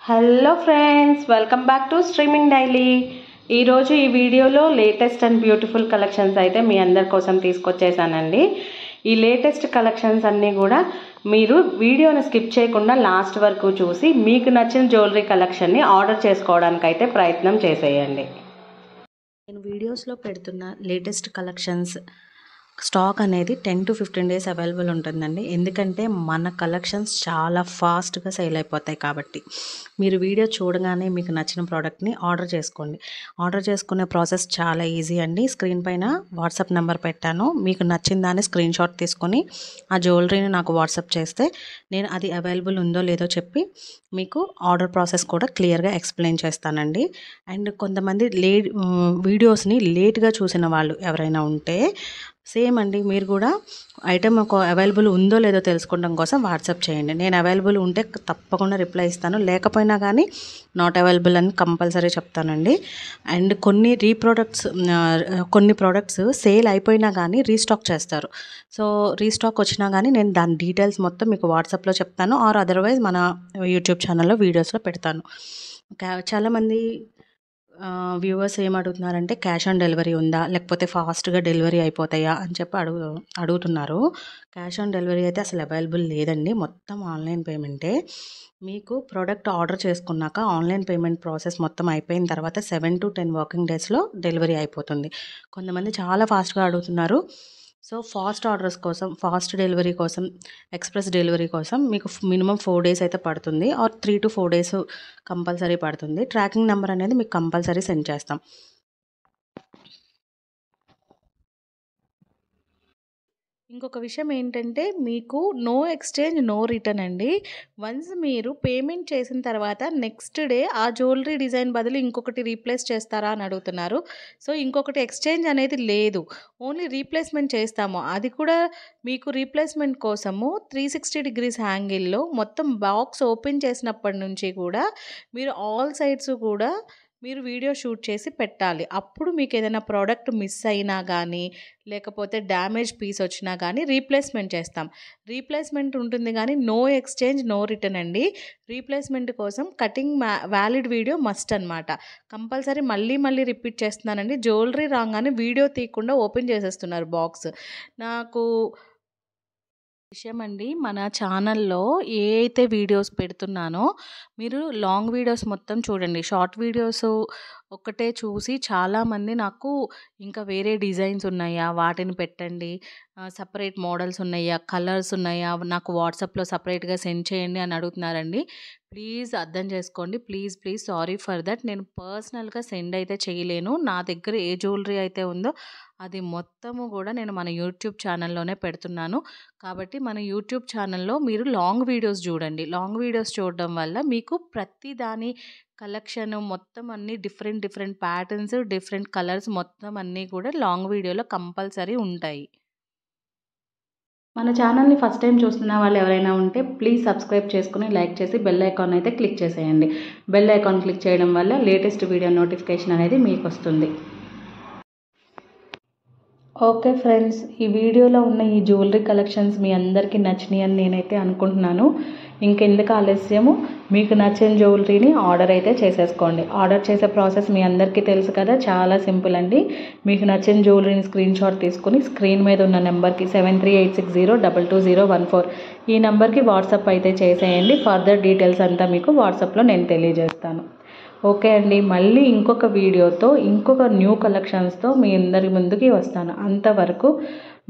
Hello friends, welcome back to streaming daily. ఈరోజు ఈ వీడియోలో లేటెస్ట్ అండ్ బ్యూటిఫుల్ కలెక్షన్స్ అయితే మీ అందరి కోసం తీసుకొచ్చేసానండి. ఈ లేటెస్ట్ కలెక్షన్స్ అన్నీ కూడా మీరు వీడియోని స్కిప్ చేయకుండా లాస్ట్ వరకు చూసి మీకు నచ్చిన జ్యువెలరీ కలెక్షన్ని ఆర్డర్ చేసుకోవడానికి అయితే ప్రయత్నం చేసేయండి. నేను వీడియోస్లో పెడుతున్న లేటెస్ట్ కలెక్షన్స్ స్టాక్ అనేది 10 to 15 days అవైలబుల్ ఉంటుందండి. ఎందుకంటే మన కలెక్షన్స్ చాలా ఫాస్ట్గా సేల్ అయిపోతాయి కాబట్టి మీరు వీడియో చూడగానే మీకు నచ్చిన ప్రోడక్ట్ని ఆర్డర్ చేసుకోండి. ఆర్డర్ చేసుకునే ప్రాసెస్ చాలా ఈజీ అండి. స్క్రీన్ పైన వాట్సాప్ నెంబర్ పెట్టాను. మీకు నచ్చిన దాన్ని స్క్రీన్ షాట్ తీసుకొని ఆ జ్యువెలరీని నాకు వాట్సాప్ చేస్తే నేను అది అవైలబుల్ ఉందో లేదో చెప్పి మీకు ఆర్డర్ ప్రాసెస్ కూడా క్లియర్గా ఎక్స్ప్లెయిన్ చేస్తానండి. అండ్ కొంతమంది వీడియోస్ని లేట్గా చూసిన వాళ్ళు ఎవరైనా ఉంటే సేమ్ అండి, మీరు కూడా ఐటెం ఒక అవైలబుల్ ఉందో లేదో తెలుసుకోవడం కోసం వాట్సాప్ చేయండి. నేను అవైలబుల్ ఉంటే తప్పకుండా రిప్లై ఇస్తాను, లేకపోయినా కానీ నాట్ అవైలబుల్ అని కంపల్సరీ చెప్తానండి. అండ్ కొన్ని ప్రోడక్ట్స్ సేల్ అయిపోయినా కానీ రీస్టాక్ చేస్తారు. సో రీస్టాక్ వచ్చినా కానీ నేను దాని డీటెయిల్స్ మొత్తం మీకు వాట్సాప్లో చెప్తాను, ఆర్ అదర్వైజ్ మన యూట్యూబ్ ఛానల్లో వీడియోస్లో పెడతాను. చాలామంది వ్యూవర్స్ ఏమడుగుతున్నారంటే క్యాష్ ఆన్ డెలివరీ ఉందా, లేకపోతే ఫాస్ట్గా డెలివరీ అయిపోతాయా అని చెప్పి అడుగుతున్నారు. క్యాష్ ఆన్ డెలివరీ అయితే అసలు అవైలబుల్ లేదండి, మొత్తం ఆన్లైన్ పేమెంటే. మీకు ప్రోడక్ట్ ఆర్డర్ చేసుకున్నాక ఆన్లైన్ పేమెంట్ ప్రాసెస్ మొత్తం అయిపోయిన తర్వాత 7 to 10 వర్కింగ్ డేస్లో డెలివరీ అయిపోతుంది. కొంతమంది చాలా ఫాస్ట్గా అడుగుతున్నారు. సో ఫాస్ట్ ఆర్డర్స్ కోసం, ఫాస్ట్ డెలివరీ కోసం, ఎక్స్ప్రెస్ డెలివరీ కోసం మీకు మినిమం 4 days అయితే పడుతుంది, ఆర్ 3 to 4 days కంపల్సరీ పడుతుంది. ట్రాకింగ్ నెంబర్ అనేది మీకు కంపల్సరీ సెండ్ చేస్తాం. ఇంకొక విషయం ఏంటంటే, మీకు నో ఎక్స్చేంజ్ నో రిటర్న్ అండి. వన్స్ మీరు పేమెంట్ చేసిన తర్వాత నెక్స్ట్ డే ఆ జ్యువెలరీ డిజైన్ బదులు ఇంకొకటి రీప్లేస్ చేస్తారా అని అడుగుతున్నారు. సో ఇంకొకటి ఎక్స్చేంజ్ అనేది లేదు, ఓన్లీ రీప్లేస్మెంట్ చేస్తాము. అది కూడా మీకు రీప్లేస్మెంట్ కోసము 360 degrees యాంగిల్లో మొత్తం బాక్స్ ఓపెన్ చేసినప్పటి నుంచి కూడా మీరు ఆల్ సైడ్స్ కూడా మీరు వీడియో షూట్ చేసి పెట్టాలి. అప్పుడు మీకు ఏదైనా ప్రోడక్ట్ మిస్ అయినా కానీ, లేకపోతే డ్యామేజ్ పీస్ వచ్చినా కానీ రీప్లేస్మెంట్ చేస్తాం. రీప్లేస్మెంట్ ఉంటుంది కానీ నో ఎక్స్చేంజ్ నో రిటర్న్ అండి. రీప్లేస్మెంట్ కోసం కటింగ్ వ్యాలిడ్ వీడియో మస్ట్ అనమాట. కంపల్సరీ మళ్ళీ రిపీట్ చేస్తున్నానండి. జ్యువెలరీ రాగానే వీడియో తీయకుండా ఓపెన్ చేసేస్తున్నారు బాక్స్. నాకు విషయం అండి, మన ఛానల్లో ఏ అయితే వీడియోస్ పెడుతున్నానో మీరు లాంగ్ వీడియోస్ మొత్తం చూడండి. షార్ట్ వీడియోస్ ఒక్కటే చూసి చాలామంది నాకు ఇంకా వేరే డిజైన్స్ ఉన్నాయా వాటిని పెట్టండి, సపరేట్ మోడల్స్ ఉన్నాయా, కలర్స్ ఉన్నాయా, నాకు వాట్సాప్లో సపరేట్గా సెండ్ చేయండి అని అడుగుతున్నారండి. ప్లీజ్ అర్థం చేసుకోండి. Please sorry for that. నేను పర్సనల్గా సెండ్ అయితే చేయలేను. నా దగ్గర ఏ జ్యువెలరీ అయితే ఉందో అది మొత్తము కూడా నేను మన యూట్యూబ్ ఛానల్లోనే పెడుతున్నాను. కాబట్టి మన యూట్యూబ్ ఛానల్లో మీరు లాంగ్ వీడియోస్ చూడండి. లాంగ్ వీడియోస్ చూడడం వల్ల మీకు ప్రతి దాని కలెక్షన్ మొత్తం అన్నీ డిఫరెంట్ ప్యాటర్న్స్, డిఫరెంట్ కలర్స్ మొత్తం అన్నీ కూడా లాంగ్ వీడియోలో కంపల్సరీ ఉంటాయి. మన ఛానల్ని ఫస్ట్ టైం చూస్తున్న వాళ్ళు ఎవరైనా ఉంటే ప్లీజ్ సబ్స్క్రైబ్ చేసుకుని లైక్ చేసి బెల్ ఐకాన్ అయితే క్లిక్ చేసేయండి. బెల్ ఐకాన్ క్లిక్ చేయడం వల్ల లేటెస్ట్ వీడియో నోటిఫికేషన్ అనేది మీకు వస్తుంది. ఓకే ఫ్రెండ్స్, ఈ వీడియోలో ఉన్న ఈ జ్యువెలరీ కలెక్షన్స్ మీ అందరికీ నచ్చినాయి అని నేనైతే అనుకుంటున్నాను. ఇంకెందుకు ఆలస్యము, మీకు నచ్చిన జ్యువెలరీని ఆర్డర్ అయితే చేసేసుకోండి. ఆర్డర్ చేసే ప్రాసెస్ మీ అందరికీ తెలుసు కదా, చాలా సింపుల్ అండి. మీకు నచ్చిన జ్యువెలరీని స్క్రీన్ షాట్ తీసుకుని స్క్రీన్ మీద ఉన్న నెంబర్కి 7386022014 ఈ నెంబర్కి వాట్సాప్ అయితే చేసేయండి. ఫర్దర్ డీటెయిల్స్ అంతా మీకు వాట్సాప్లో నేను తెలియజేస్తాను. ఓకే అండి, మళ్ళీ ఇంకొక వీడియోతో ఇంకొక న్యూ కలెక్షన్స్తో మీ అందరి ముందుకి వస్తాను. అంతవరకు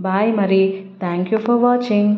బాయ్. మరి థ్యాంక్ యూ ఫర్ వాచింగ్.